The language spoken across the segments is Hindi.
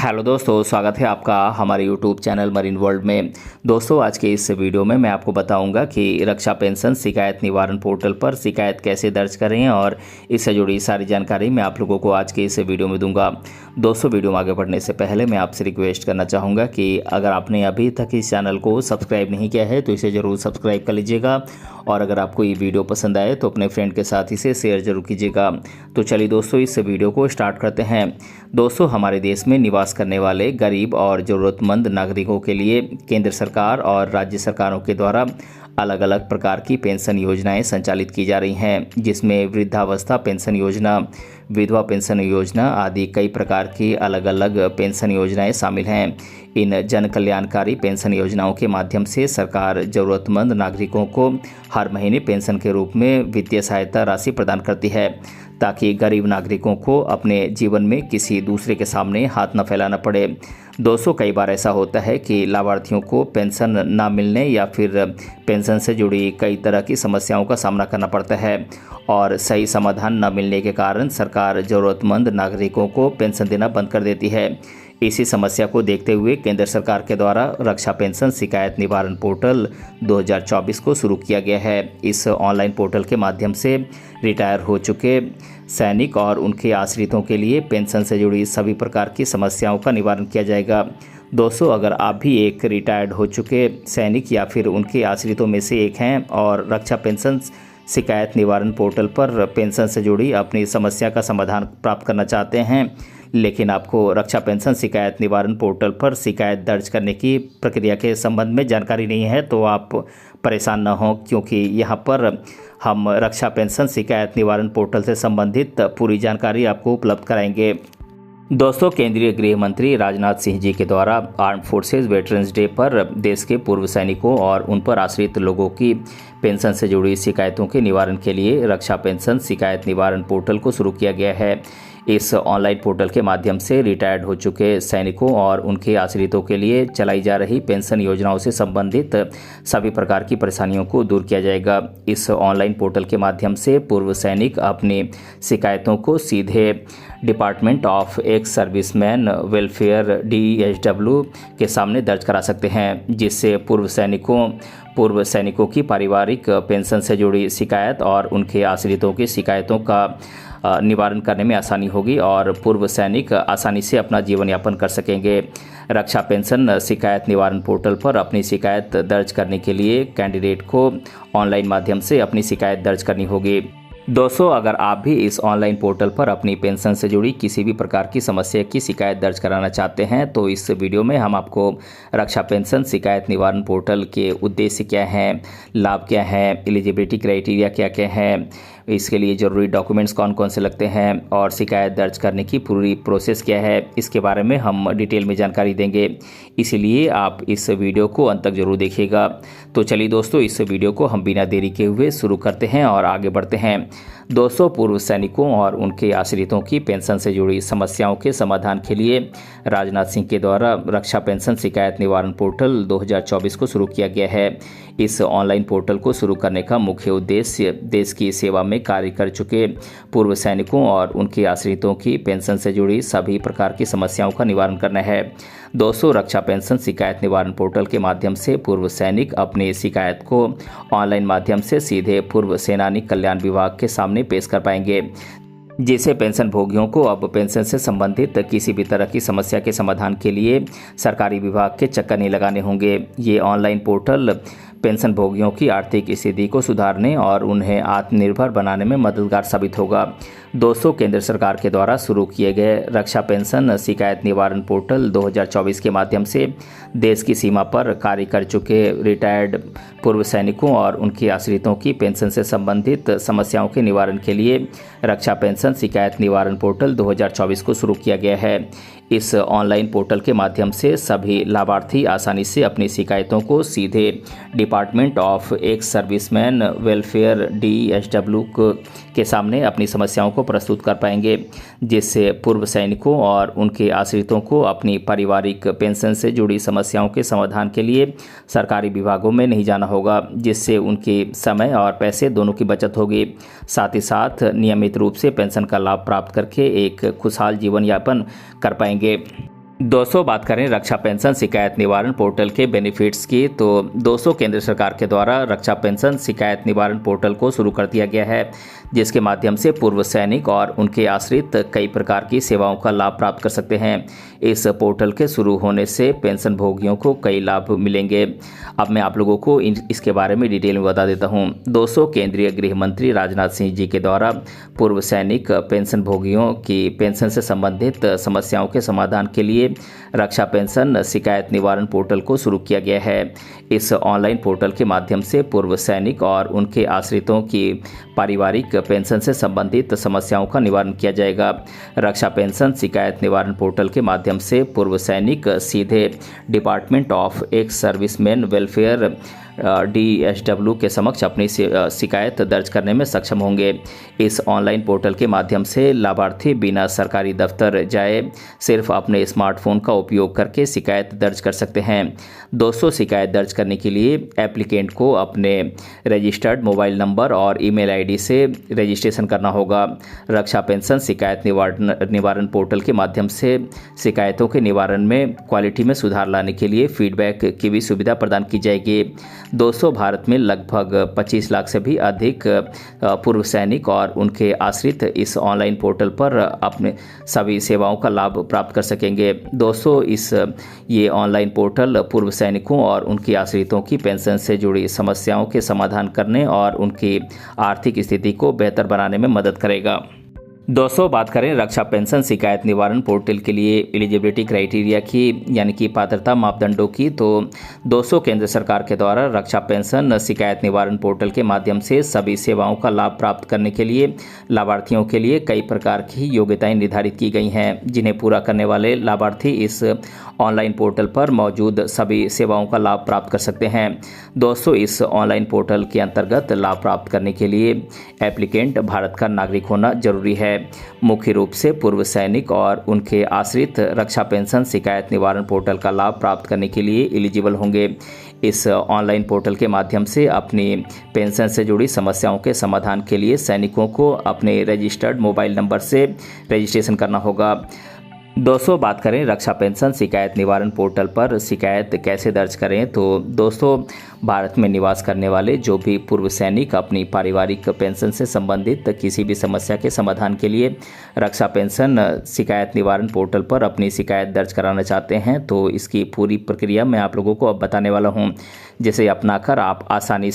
हेलो दोस्तों, स्वागत है आपका हमारे यूट्यूब चैनल मरीन वर्ल्ड में। दोस्तों, आज के इस वीडियो में मैं आपको बताऊंगा कि रक्षा पेंशन शिकायत निवारण पोर्टल पर शिकायत कैसे दर्ज करें और इससे जुड़ी सारी जानकारी मैं आप लोगों को आज के इस वीडियो में दूंगा। दोस्तों, वीडियो में आगे बढ़ने से पहले मैं आपसे रिक्वेस्ट करना चाहूँगा कि अगर आपने अभी तक इस चैनल को सब्सक्राइब नहीं किया है तो इसे ज़रूर सब्सक्राइब कर लीजिएगा, और अगर आपको ये वीडियो पसंद आए तो अपने फ्रेंड के साथ इसे शेयर जरूर कीजिएगा। तो चलिए दोस्तों, इस वीडियो को स्टार्ट करते हैं। दोस्तों, हमारे देश में निवास करने वाले गरीब और ज़रूरतमंद नागरिकों के लिए केंद्र सरकार और राज्य सरकारों के द्वारा अलग अलग प्रकार की पेंशन योजनाएं संचालित की जा रही हैं, जिसमें वृद्धावस्था पेंशन योजना, विधवा पेंशन योजना आदि कई प्रकार की अलग अलग पेंशन योजनाएं शामिल हैं। इन जन कल्याणकारी पेंशन योजनाओं के माध्यम से सरकार ज़रूरतमंद नागरिकों को हर महीने पेंशन के रूप में वित्तीय सहायता राशि प्रदान करती है, ताकि गरीब नागरिकों को अपने जीवन में किसी दूसरे के सामने हाथ न फैलाना पड़े। दोस्तों, कई बार ऐसा होता है कि लाभार्थियों को पेंशन ना मिलने या फिर पेंशन से जुड़ी कई तरह की समस्याओं का सामना करना पड़ता है, और सही समाधान न मिलने के कारण सरकार ज़रूरतमंद नागरिकों को पेंशन देना बंद कर देती है। इसी समस्या को देखते हुए केंद्र सरकार के द्वारा रक्षा पेंशन शिकायत निवारण पोर्टल 2024 को शुरू किया गया है। इस ऑनलाइन पोर्टल के माध्यम से रिटायर हो चुके सैनिक और उनके आश्रितों के लिए पेंशन से जुड़ी सभी प्रकार की समस्याओं का निवारण किया जाएगा। दोस्तों, अगर आप भी एक रिटायर्ड हो चुके सैनिक या फिर उनके आश्रितों में से एक हैं और रक्षा पेंशन शिकायत निवारण पोर्टल पर पेंशन से जुड़ी अपनी समस्या का समाधान प्राप्त करना चाहते हैं, लेकिन आपको रक्षा पेंशन शिकायत निवारण पोर्टल पर शिकायत दर्ज करने की प्रक्रिया के संबंध में जानकारी नहीं है, तो आप परेशान न हों, क्योंकि यहाँ पर हम रक्षा पेंशन शिकायत निवारण पोर्टल से संबंधित पूरी जानकारी आपको उपलब्ध कराएंगे। दोस्तों, केंद्रीय गृह मंत्री राजनाथ सिंह जी के द्वारा आर्म फोर्सेज वेटरन्स डे पर देश के पूर्व सैनिकों और उन पर आश्रित लोगों की पेंशन से जुड़ी शिकायतों के निवारण के लिए रक्षा पेंशन शिकायत निवारण पोर्टल को शुरू किया गया है। इस ऑनलाइन पोर्टल के माध्यम से रिटायर्ड हो चुके सैनिकों और उनके आश्रितों के लिए चलाई जा रही पेंशन योजनाओं से संबंधित सभी प्रकार की परेशानियों को दूर किया जाएगा। इस ऑनलाइन पोर्टल के माध्यम से पूर्व सैनिक अपनी शिकायतों को सीधे department of ex serviceman welfare DSW के सामने दर्ज करा सकते हैं, जिससे पूर्व सैनिकों की पारिवारिक पेंशन से जुड़ी शिकायत और उनके आश्रितों की शिकायतों का निवारण करने में आसानी होगी और पूर्व सैनिक आसानी से अपना जीवन यापन कर सकेंगे। रक्षा पेंशन शिकायत निवारण पोर्टल पर अपनी शिकायत दर्ज करने के लिए कैंडिडेट को ऑनलाइन माध्यम से अपनी शिकायत दर्ज करनी होगी। दोस्तों, अगर आप भी इस ऑनलाइन पोर्टल पर अपनी पेंशन से जुड़ी किसी भी प्रकार की समस्या की शिकायत दर्ज कराना चाहते हैं, तो इस वीडियो में हम आपको रक्षा पेंशन शिकायत निवारण पोर्टल के उद्देश्य क्या हैं, लाभ क्या हैं, एलिजिबिलिटी क्राइटेरिया क्या क्या हैं, इसके लिए ज़रूरी डॉक्यूमेंट्स कौन कौन से लगते हैं और शिकायत दर्ज करने की पूरी प्रोसेस क्या है, इसके बारे में हम डिटेल में जानकारी देंगे। इसीलिए आप इस वीडियो को अंत तक जरूर देखिएगा। तो चलिए दोस्तों, इस वीडियो को हम बिना देरी के हुए शुरू करते हैं और आगे बढ़ते हैं। दोस्तों, पूर्व सैनिकों और उनके आश्रितों की पेंशन से जुड़ी समस्याओं के समाधान के लिए राजनाथ सिंह के द्वारा रक्षा पेंशन शिकायत निवारण पोर्टल 2024 को शुरू किया गया है। इस ऑनलाइन पोर्टल को शुरू करने का मुख्य उद्देश्य देश की सेवा में कार्य कर चुके पूर्व सैनिकों और उनके आश्रितों की पेंशन से जुड़ी सभी प्रकार की समस्याओं का निवारण करना है। दोस्तों, रक्षा पेंशन शिकायत निवारण पोर्टल के माध्यम से पूर्व सैनिक अपनी शिकायत को ऑनलाइन माध्यम से सीधे पूर्व सेनानी कल्याण विभाग के सामने पेश कर पाएंगे, जिससे पेंशन भोगियों को अब पेंशन से संबंधित किसी भी तरह की समस्या के समाधान के लिए सरकारी विभाग के चक्कर नहीं लगाने होंगे। ये ऑनलाइन पोर्टल पेंशन भोगियों की आर्थिक स्थिति को सुधारने और उन्हें आत्मनिर्भर बनाने में मददगार साबित होगा। दोस्तों, केंद्र सरकार के द्वारा शुरू किए गए रक्षा पेंशन शिकायत निवारण पोर्टल 2024 के माध्यम से देश की सीमा पर कार्य कर चुके रिटायर्ड पूर्व सैनिकों और उनके आश्रितों की पेंशन से संबंधित समस्याओं के निवारण के लिए रक्षा पेंशन शिकायत निवारण पोर्टल 2024 को शुरू किया गया है। इस ऑनलाइन पोर्टल के माध्यम से सभी लाभार्थी आसानी से अपनी शिकायतों को सीधे department of ex serviceman welfare DSW के सामने अपनी समस्याओं को प्रस्तुत कर पाएंगे, जिससे पूर्व सैनिकों और उनके आश्रितों को अपनी पारिवारिक पेंशन से जुड़ी समस्याओं के समाधान के लिए सरकारी विभागों में नहीं जाना होगा, जिससे उनके समय और पैसे दोनों की बचत होगी। साथ ही साथ नियमित रूप से पेंशन का लाभ प्राप्त करके एक खुशहाल जीवन यापन कर पाएंगे। दोस्तों बात करें रक्षा पेंशन शिकायत निवारण पोर्टल के बेनिफिट्स की, तो दोस्तों केंद्र सरकार के द्वारा रक्षा पेंशन शिकायत निवारण पोर्टल को शुरू कर दिया गया है, जिसके माध्यम से पूर्व सैनिक और उनके आश्रित कई प्रकार की सेवाओं का लाभ प्राप्त कर सकते हैं। इस पोर्टल के शुरू होने से पेंशन भोगियों को कई लाभ मिलेंगे। अब मैं आप लोगों को इसके बारे में डिटेल में बता देता हूं। दोस्तों केंद्रीय गृह मंत्री राजनाथ सिंह जी के द्वारा पूर्व सैनिक पेंशन भोगियों की पेंशन से संबंधित समस्याओं के समाधान के लिए रक्षा पेंशन शिकायत निवारण पोर्टल को शुरू किया गया है। इस ऑनलाइन पोर्टल के माध्यम से पूर्व सैनिक और उनके आश्रितों की पारिवारिक पेंशन से संबंधित समस्याओं का निवारण किया जाएगा। रक्षा पेंशन शिकायत निवारण पोर्टल के माध्यम से पूर्व सैनिक सीधे department of ex serviceman welfare DSW के समक्ष अपनी शिकायत दर्ज करने में सक्षम होंगे। इस ऑनलाइन पोर्टल के माध्यम से लाभार्थी बिना सरकारी दफ्तर जाए सिर्फ अपने स्मार्टफोन का उपयोग करके शिकायत दर्ज कर सकते हैं। दोस्तों शिकायत दर्ज करने के लिए एप्लीकेंट को अपने रजिस्टर्ड मोबाइल नंबर और ईमेल आईडी से रजिस्ट्रेशन करना होगा। रक्षा पेंशन शिकायत निवारण पोर्टल के माध्यम से शिकायतों के निवारण में क्वालिटी में सुधार लाने के लिए फीडबैक की भी सुविधा प्रदान की जाएगी। दोस्तों भारत में लगभग 25 लाख से भी अधिक पूर्व सैनिक और उनके आश्रित इस ऑनलाइन पोर्टल पर अपने सभी सेवाओं का लाभ प्राप्त कर सकेंगे। दोस्तों ये ऑनलाइन पोर्टल पूर्व सैनिकों और उनके आश्रितों की पेंशन से जुड़ी समस्याओं के समाधान करने और उनकी आर्थिक स्थिति को बेहतर बनाने में मदद करेगा। दोस्तों बात करें रक्षा पेंशन शिकायत निवारण पोर्टल के लिए एलिजिबिलिटी क्राइटेरिया की, यानी कि पात्रता मापदंडों की, तो दोस्तों केंद्र सरकार के द्वारा रक्षा पेंशन शिकायत निवारण पोर्टल के माध्यम से सभी सेवाओं का लाभ प्राप्त करने के लिए लाभार्थियों के लिए कई प्रकार की योग्यताएं निर्धारित की गई हैं, जिन्हें पूरा करने वाले लाभार्थी इस ऑनलाइन पोर्टल पर मौजूद सभी सेवाओं का लाभ प्राप्त कर सकते हैं। दोस्तों इस ऑनलाइन पोर्टल के अंतर्गत लाभ प्राप्त करने के लिए एप्लीकेंट भारत का नागरिक होना जरूरी है। मुख्य रूप से पूर्व सैनिक और उनके आश्रित रक्षा पेंशन शिकायत निवारण पोर्टल का लाभ प्राप्त करने के लिए एलिजिबल होंगे। इस ऑनलाइन पोर्टल के माध्यम से अपनी पेंशन से जुड़ी समस्याओं के समाधान के लिए सैनिकों को अपने रजिस्टर्ड मोबाइल नंबर से रजिस्ट्रेशन करना होगा। दोस्तों बात करें रक्षा पेंशन शिकायत निवारण पोर्टल पर शिकायत कैसे दर्ज करें, तो दोस्तों भारत में निवास करने वाले जो भी पूर्व सैनिक अपनी पारिवारिक पेंशन से संबंधित किसी भी समस्या के समाधान के लिए रक्षा पेंशन शिकायत निवारण पोर्टल पर अपनी शिकायत दर्ज कराना चाहते हैं, तो इसकी पूरी प्रक्रिया मैं आप लोगों को अब बताने वाला हूं, जिसे अपनाकर आप आसानी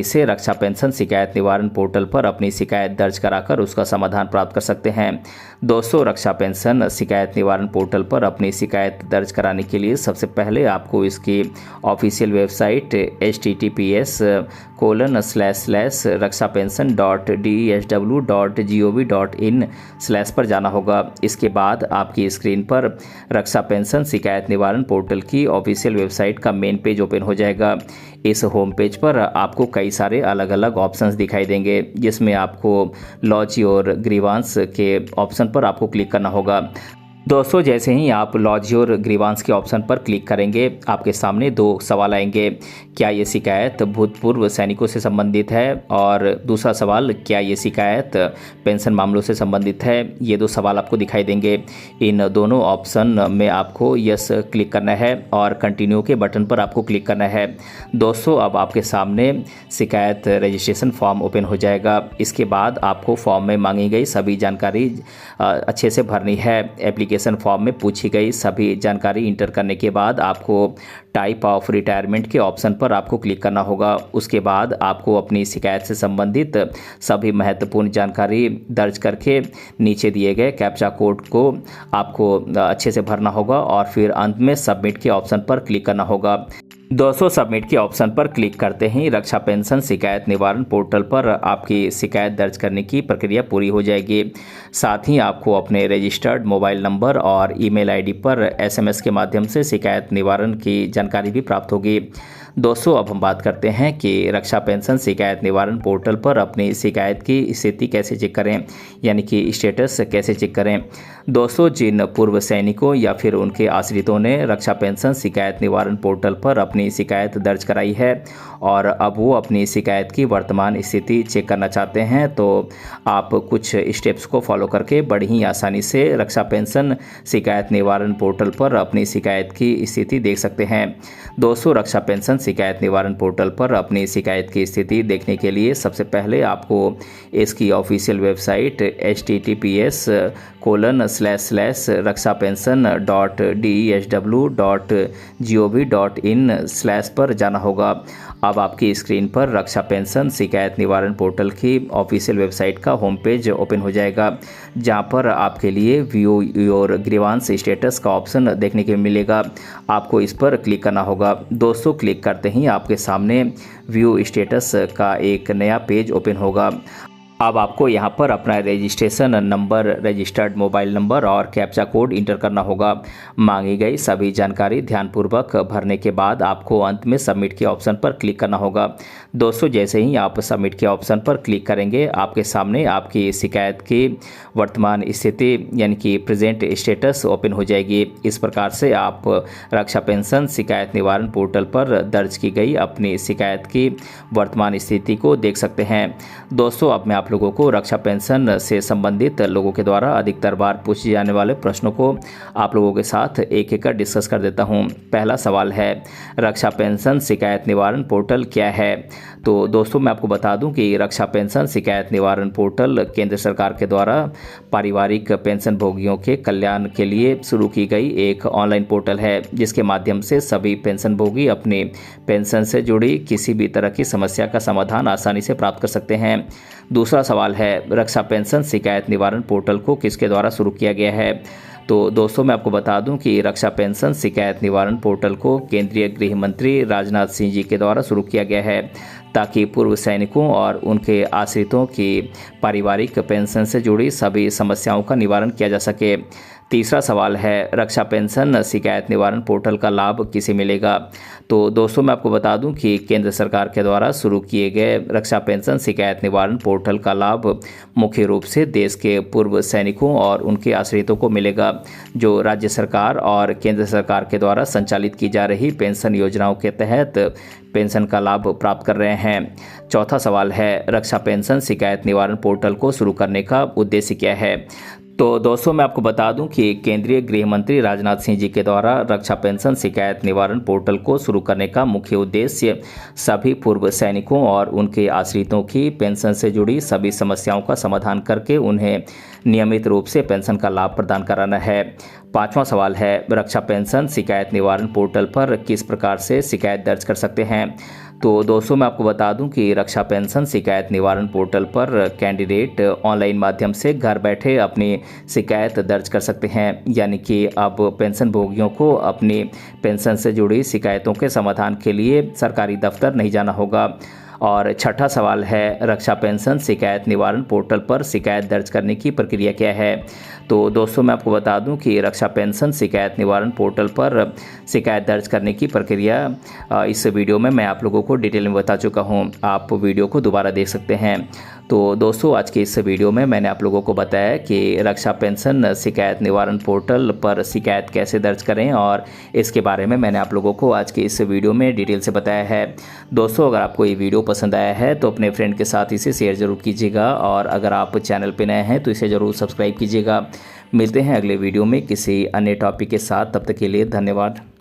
से रक्षा पेंशन शिकायत निवारण पोर्टल पर अपनी शिकायत दर्ज कराकर उसका समाधान प्राप्त कर सकते हैं। दोस्तों रक्षा पेंशन शिकायत निवारण पोर्टल पर अपनी शिकायत दर्ज कराने के लिए सबसे पहले आपको इसकी ऑफिशियल वेबसाइट https://raksapension.dsw.gov.in/ पर जाना होगा। इसके बाद आपकी स्क्रीन पर रक्षा पेंशन शिकायत निवारण पोर्टल की ऑफिशियल वेबसाइट का मेन पेज ओपन हो जाएगा। इस होम पेज पर आपको कई सारे अलग अलग ऑप्शंस दिखाई देंगे, जिसमें आपको लॉज योर ग्रीवांस के ऑप्शन पर आपको क्लिक करना होगा। दोस्तों जैसे ही आप लॉज योर ग्रीवांस के ऑप्शन पर क्लिक करेंगे, आपके सामने दो सवाल आएंगे। क्या ये शिकायत भूतपूर्व सैनिकों से संबंधित है, और दूसरा सवाल क्या ये शिकायत पेंशन मामलों से संबंधित है। ये दो सवाल आपको दिखाई देंगे। इन दोनों ऑप्शन में आपको यस क्लिक करना है और कंटिन्यू के बटन पर आपको क्लिक करना है। दोस्तों अब आपके सामने शिकायत रजिस्ट्रेशन फॉर्म ओपन हो जाएगा। इसके बाद आपको फॉर्म में मांगी गई सभी जानकारी अच्छे से भरनी है। एप्लीकेशन फॉर्म में पूछी गई सभी जानकारी इंटर करने के बाद आपको टाइप ऑफ रिटायरमेंट के ऑप्शन पर आपको क्लिक करना होगा। उसके बाद आपको अपनी शिकायत से संबंधित सभी महत्वपूर्ण जानकारी दर्ज करके नीचे दिए गए कैप्चा कोड को आपको अच्छे से भरना होगा और फिर अंत में सबमिट के ऑप्शन पर क्लिक करना होगा। दोस्तों सबमिट के ऑप्शन पर क्लिक करते ही रक्षा पेंशन शिकायत निवारण पोर्टल पर आपकी शिकायत दर्ज करने की प्रक्रिया पूरी हो जाएगी। साथ ही आपको अपने रजिस्टर्ड मोबाइल नंबर और ईमेल आईडी पर SMS के माध्यम से शिकायत निवारण की जानकारी भी प्राप्त होगी। दोस्तों अब हम बात करते हैं कि रक्षा पेंशन शिकायत निवारण पोर्टल पर अपनी शिकायत की स्थिति कैसे चेक करें, यानी कि स्टेटस कैसे चेक करें। दोस्तों जिन पूर्व सैनिकों या फिर उनके आश्रितों ने रक्षा पेंशन शिकायत निवारण पोर्टल पर अपनी शिकायत दर्ज कराई है और अब वो अपनी शिकायत की वर्तमान स्थिति चेक करना चाहते हैं, तो आप कुछ स्टेप्स को फॉलो करके बड़ी ही आसानी से रक्षा पेंशन शिकायत निवारण पोर्टल पर अपनी शिकायत की स्थिति देख सकते हैं। दोस्तों, रक्षा पेंशन शिकायत निवारण पोर्टल पर अपनी शिकायत की स्थिति देखने के लिए सबसे पहले आपको इसकी ऑफिशियल वेबसाइट https://rakshapension.desw.gov.in/ पर जाना होगा। अब आपकी स्क्रीन पर रक्षा पेंशन शिकायत निवारण पोर्टल की ऑफिशियल वेबसाइट का होम पेज ओपन हो जाएगा, जहां पर आपके लिए व्यू योर ग्रीवांस स्टेटस का ऑप्शन देखने को मिलेगा। आपको इस पर क्लिक करना होगा। दोस्तों, क्लिक करते ही आपके सामने व्यू स्टेटस का एक नया पेज ओपन होगा। अब आपको यहां पर अपना registration number, registered mobile number और कैप्चा कोड इंटर करना होगा। मांगी गई सभी जानकारी ध्यानपूर्वक भरने के बाद आपको अंत में सबमिट के ऑप्शन पर क्लिक करना होगा। दोस्तों, जैसे ही आप सबमिट के ऑप्शन पर क्लिक करेंगे, आपके सामने आपकी शिकायत की वर्तमान स्थिति यानी कि प्रेजेंट स्टेटस ओपन हो जाएगी। इस प्रकार से आप रक्षा पेंशन शिकायत निवारण पोर्टल पर दर्ज की गई अपनी शिकायत की वर्तमान स्थिति को देख सकते हैं। दोस्तों, अब मैं आप लोगों को रक्षा पेंशन से संबंधित लोगों के द्वारा अधिकतर बार पूछे जाने वाले प्रश्नों को आप लोगों के साथ एक एक कर डिस्कस कर देता हूं। पहला सवाल है, रक्षा पेंशन शिकायत निवारण पोर्टल क्या है? तो दोस्तों, मैं आपको बता दूं कि रक्षा पेंशन शिकायत निवारण पोर्टल केंद्र सरकार के द्वारा पारिवारिक पेंशन भोगियों के कल्याण के लिए शुरू की गई एक ऑनलाइन पोर्टल है, जिसके माध्यम से सभी पेंशन भोगी अपनी पेंशन से जुड़ी किसी भी तरह की समस्या का समाधान आसानी से प्राप्त कर सकते हैं। दूसरा सवाल है, रक्षा पेंशन शिकायत निवारण पोर्टल को किसके द्वारा शुरू किया गया है? तो दोस्तों, मैं आपको बता दूं कि रक्षा पेंशन शिकायत निवारण पोर्टल को केंद्रीय गृह मंत्री राजनाथ सिंह जी के द्वारा शुरू किया गया है, ताकि पूर्व सैनिकों और उनके आश्रितों की पारिवारिक पेंशन से जुड़ी सभी समस्याओं का निवारण किया जा सके। तीसरा सवाल है, रक्षा पेंशन शिकायत निवारण पोर्टल का लाभ किसे मिलेगा? तो दोस्तों, मैं आपको बता दूं कि केंद्र सरकार के द्वारा शुरू किए गए रक्षा पेंशन शिकायत निवारण पोर्टल का लाभ मुख्य रूप से देश के पूर्व सैनिकों और उनके आश्रितों को मिलेगा, जो राज्य सरकार और केंद्र सरकार के द्वारा संचालित की जा रही पेंशन योजनाओं के तहत पेंशन का लाभ प्राप्त कर रहे हैं। चौथा सवाल है, रक्षा पेंशन शिकायत निवारण पोर्टल को शुरू करने का उद्देश्य क्या है? तो दोस्तों, मैं आपको बता दूं कि केंद्रीय गृह मंत्री राजनाथ सिंह जी के द्वारा रक्षा पेंशन शिकायत निवारण पोर्टल को शुरू करने का मुख्य उद्देश्य सभी पूर्व सैनिकों और उनके आश्रितों की पेंशन से जुड़ी सभी समस्याओं का समाधान करके उन्हें नियमित रूप से पेंशन का लाभ प्रदान कराना है। पांचवा सवाल है, रक्षा पेंशन शिकायत निवारण पोर्टल पर किस प्रकार से शिकायत दर्ज कर सकते हैं? तो दोस्तों, मैं आपको बता दूं कि रक्षा पेंशन शिकायत निवारण पोर्टल पर कैंडिडेट ऑनलाइन माध्यम से घर बैठे अपनी शिकायत दर्ज कर सकते हैं, यानी कि अब पेंशन भोगियों को अपनी पेंशन से जुड़ी शिकायतों के समाधान के लिए सरकारी दफ्तर नहीं जाना होगा। और छठा सवाल है, रक्षा पेंशन शिकायत निवारण पोर्टल पर शिकायत दर्ज करने की प्रक्रिया क्या है? तो दोस्तों, मैं आपको बता दूं कि रक्षा पेंशन शिकायत निवारण पोर्टल पर शिकायत दर्ज करने की प्रक्रिया इस वीडियो में मैं आप लोगों को डिटेल में बता चुका हूं। आप वीडियो को दोबारा देख सकते हैं। तो दोस्तों, आज के इस वीडियो में मैंने आप लोगों को बताया कि रक्षा पेंशन शिकायत निवारण पोर्टल पर शिकायत कैसे दर्ज करें, और इसके बारे में मैंने आप लोगों को आज के इस वीडियो में डिटेल से बताया है। दोस्तों, अगर आपको ये वीडियो पसंद आया है तो अपने फ्रेंड के साथ इसे शेयर ज़रूर कीजिएगा, और अगर आप चैनल पर नए हैं तो इसे ज़रूर सब्सक्राइब कीजिएगा। मिलते हैं अगले वीडियो में किसी अन्य टॉपिक के साथ। तब तक के लिए धन्यवाद।